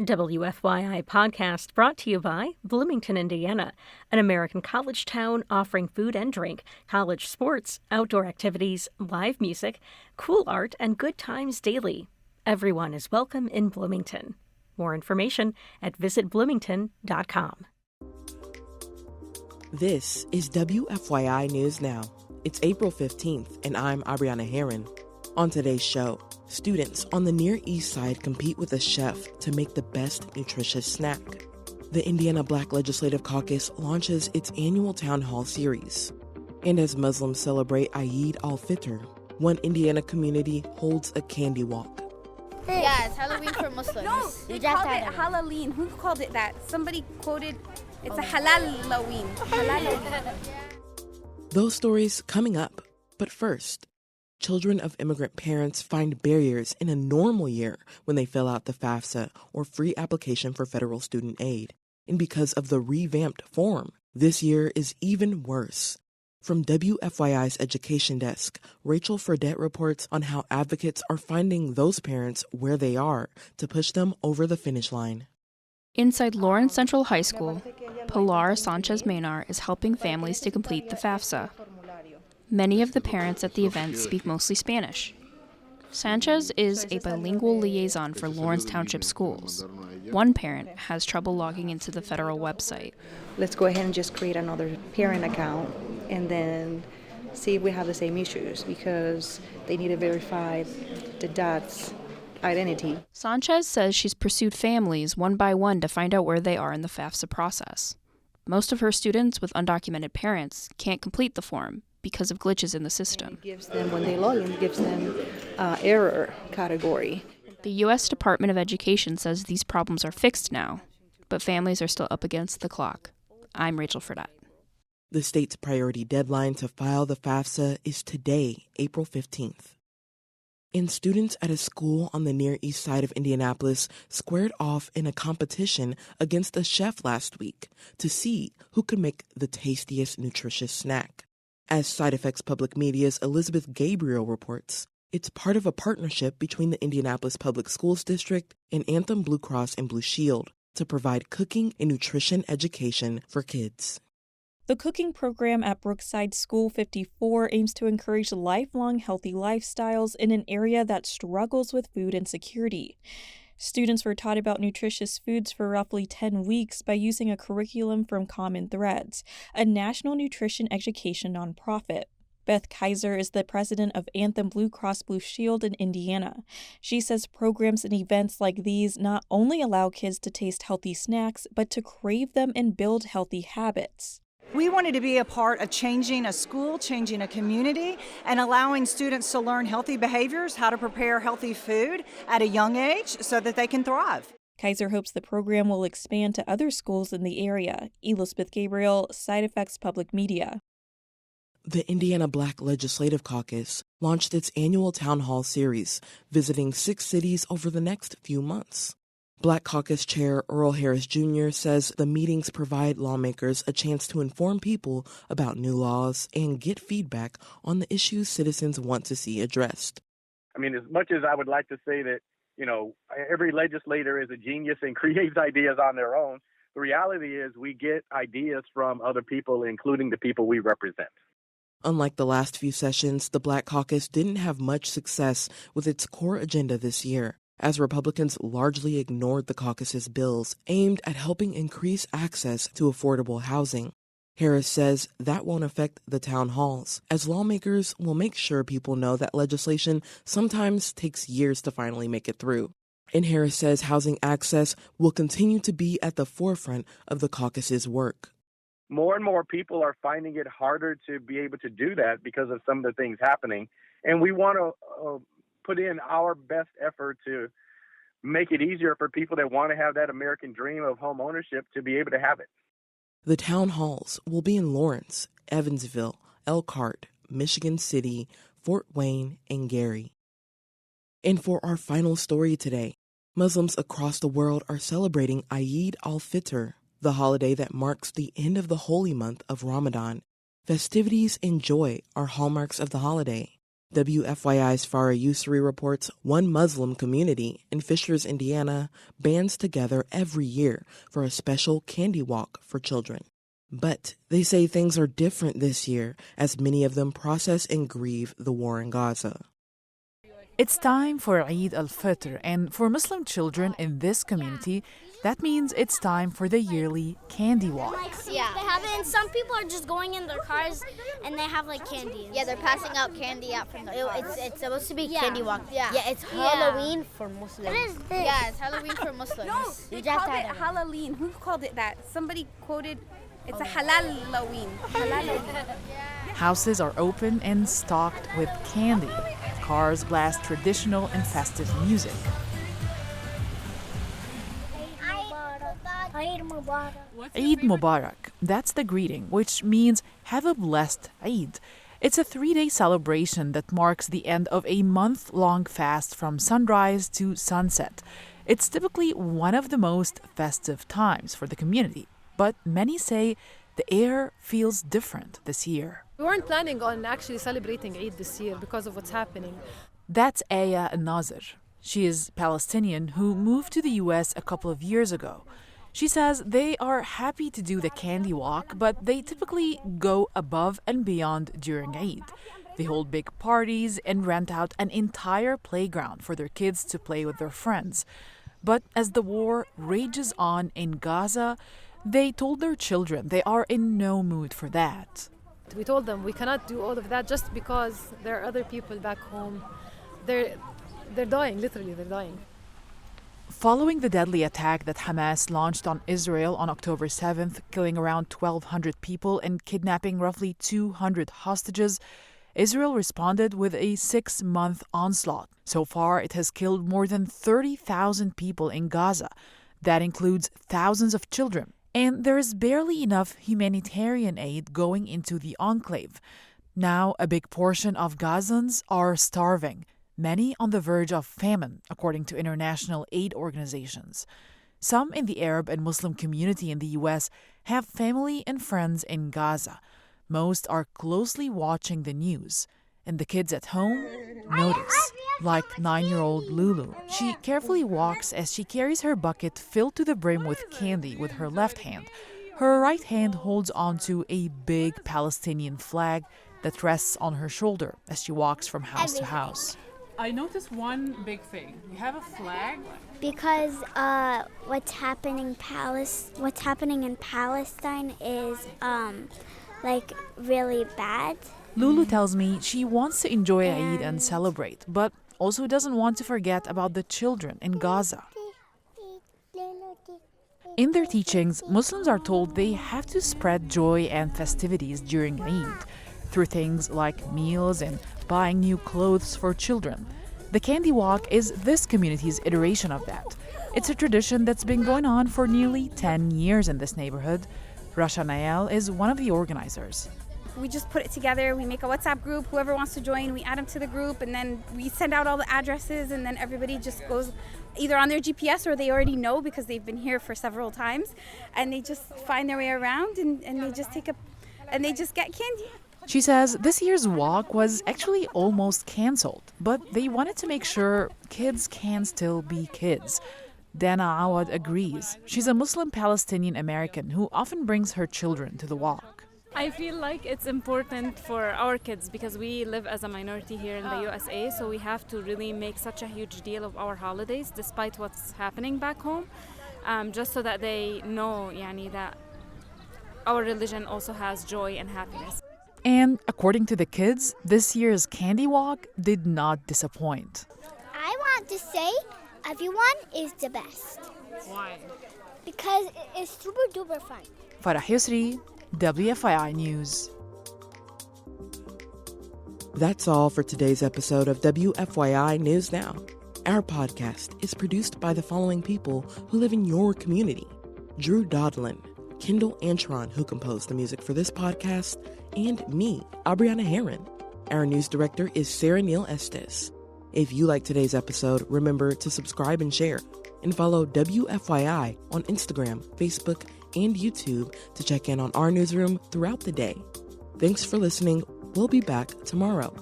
WFYI podcast brought to you by Bloomington, Indiana, an American college town offering food and drink, college sports, outdoor activities, live music, cool art, and good times daily. Everyone is welcome in Bloomington. More information at visitbloomington.com. This is WFYI News Now. It's April 15th, and I'm Abriana Herron. On today's show, students on the Near East Side compete with a chef to make the best nutritious snack. The Indiana Black Legislative Caucus launches its annual town hall series. And as Muslims celebrate Eid Al-fitr, one Indiana community holds a candy walk. Yeah, it's Halloween for Muslims. No, they called it Halloween. Who called it that? Somebody quoted, it's a Halal-laween. Those stories coming up. But first, children of immigrant parents find barriers in a normal year when they fill out the FAFSA, or free application for federal student aid. And because of the revamped form, this year is even worse. From WFYI's Education Desk, Rachel Fredette reports on how advocates are finding those parents where they are to push them over the finish line. Inside Lawrence Central High School, Pilar Sanchez-Maynard is helping families to complete the FAFSA. Many of the parents at the event speak mostly Spanish. Sanchez is a bilingual liaison for Lawrence Township Schools. One parent has trouble logging into the federal website. Let's go ahead and just create another parent account and then see if we have the same issues, because they need to verify the dad's identity. Sanchez says she's pursued families one by one to find out where they are in the FAFSA process. Most of her students with undocumented parents can't complete the form because of glitches in the system. It gives them, when they log in, it gives them error category. The U.S. Department of Education says these problems are fixed now, but families are still up against the clock. I'm Rachel Fredette. The state's priority deadline to file the FAFSA is today, April 15th. And students at a school on the Near East Side of Indianapolis squared off in a competition against a chef last week to see who could make the tastiest nutritious snack. As Side Effects Public Media's Elizabeth Gabriel reports, it's part of a partnership between the Indianapolis Public Schools District and Anthem Blue Cross and Blue Shield to provide cooking and nutrition education for kids. The cooking program at Brookside School 54 aims to encourage lifelong healthy lifestyles in an area that struggles with food insecurity. Students were taught about nutritious foods for roughly 10 weeks by using a curriculum from Common Threads, a national nutrition education nonprofit. Beth Kaiser is the president of Anthem Blue Cross Blue Shield in Indiana. She says programs and events like these not only allow kids to taste healthy snacks, but to crave them and build healthy habits. We wanted to be a part of changing a school, changing a community, and allowing students to learn healthy behaviors, how to prepare healthy food at a young age so that they can thrive. Kaiser hopes the program will expand to other schools in the area. Elizabeth Gabriel, Side Effects Public Media. The Indiana Black Legislative Caucus launched its annual town hall series, visiting 6 cities over the next few months. Black Caucus Chair Earl Harris Jr. says the meetings provide lawmakers a chance to inform people about new laws and get feedback on the issues citizens want to see addressed. I mean, as much as I would like to say that, every legislator is a genius and creates ideas on their own, the reality is we get ideas from other people, including the people we represent. Unlike the last few sessions, the Black Caucus didn't have much success with its core agenda this year, as Republicans largely ignored the caucus's bills aimed at helping increase access to affordable housing. Harris says that won't affect the town halls, as lawmakers will make sure people know that legislation sometimes takes years to finally make it through. And Harris says housing access will continue to be at the forefront of the caucus's work. More and more people are finding it harder to be able to do that because of some of the things happening. And we want to put in our best effort to make it easier for people that want to have that American dream of home ownership to be able to have it. The town halls will be in Lawrence, Evansville, Elkhart, Michigan City, Fort Wayne, and Gary. And for our final story today, Muslims across the world are celebrating Eid Al-fitr, the holiday that marks the end of the holy month of Ramadan. Festivities and joy are hallmarks of the holiday. WFYI's Farah Yusri reports one Muslim community in Fishers, Indiana, bands together every year for a special candy walk for children. But they say things are different this year as many of them process and grieve the war in Gaza. It's time for Eid Al-fitr, and for Muslim children in this community, that means it's time for the yearly candy walk. Yeah. They have it, and some people are just going in their cars and they have like candy. Yeah, they're passing out candy out from the cars. It's supposed to be candy walk. Yeah. Yeah, it's Halloween for Muslims. It is this. Yeah, it's Halloween for Muslims. No, they called it Halloween. Who called it that? Somebody quoted, it's a Halloween. Houses are open and stocked with candy. Cars blast traditional and festive music. Eid Mubarak, that's the greeting, which means have a blessed Eid. It's a 3-day celebration that marks the end of a month-long fast from sunrise to sunset. It's typically one of the most festive times for the community, but many say the air feels different this year. We weren't planning on actually celebrating Eid this year because of what's happening. That's Aya Nazir. She is Palestinian who moved to the U.S. a couple of years ago. She says they are happy to do the candy walk, but they typically go above and beyond during Eid. They hold big parties and rent out an entire playground for their kids to play with their friends. But as the war rages on in Gaza, they told their children they are in no mood for that. We told them we cannot do all of that just because there are other people back home. They're dying, literally, they're dying. Following the deadly attack that Hamas launched on Israel on October 7th, killing around 1,200 people and kidnapping roughly 200 hostages, Israel responded with a 6-month onslaught. So far, it has killed more than 30,000 people in Gaza. That includes thousands of children. And there is barely enough humanitarian aid going into the enclave. Now, a big portion of Gazans are starving, many on the verge of famine, according to international aid organizations. Some in the Arab and Muslim community in the U.S. have family and friends in Gaza. Most are closely watching the news. And the kids at home notice. Like 9-year-old Lulu, she carefully walks as she carries her bucket filled to the brim with candy with her left hand. Her right hand holds onto a big Palestinian flag that rests on her shoulder as she walks from house to house. I noticed one big thing. You have a flag? Because what's happening in Palestine is like really bad. Lulu tells me she wants to enjoy Eid and celebrate, but also doesn't want to forget about the children in Gaza. In their teachings, Muslims are told they have to spread joy and festivities during Eid through things like meals and buying new clothes for children. The candy walk is this community's iteration of that. It's a tradition that's been going on for nearly 10 years in this neighborhood. Rasha Nael is one of the organizers. We just put it together, we make a WhatsApp group, whoever wants to join, we add them to the group, and then we send out all the addresses, and then everybody just goes either on their GPS or they already know because they've been here for several times, and they just find their way around and they just they just get candy. She says this year's walk was actually almost canceled, but they wanted to make sure kids can still be kids. Dana Awad agrees. She's a Muslim Palestinian American who often brings her children to the walk. I feel like it's important for our kids because we live as a minority here in the USA, so we have to really make such a huge deal of our holidays despite what's happening back home, just so that they know that our religion also has joy and happiness. And according to the kids, this year's candy walk did not disappoint. I want to say everyone is the best. Why? Because it's super duper fun. Farah Yusri, WFYI News. That's all for today's episode of WFYI News Now. Our podcast is produced by the following people who live in your community: Drew Daudelin, Kendall Antron, who composed the music for this podcast, and me, Abriana Herron. Our news director is Sarah Neal-Estes. If you like today's episode, remember to subscribe and share, and follow WFYI on Instagram, Facebook, and YouTube to check in on our newsroom throughout the day. Thanks for listening. We'll be back tomorrow.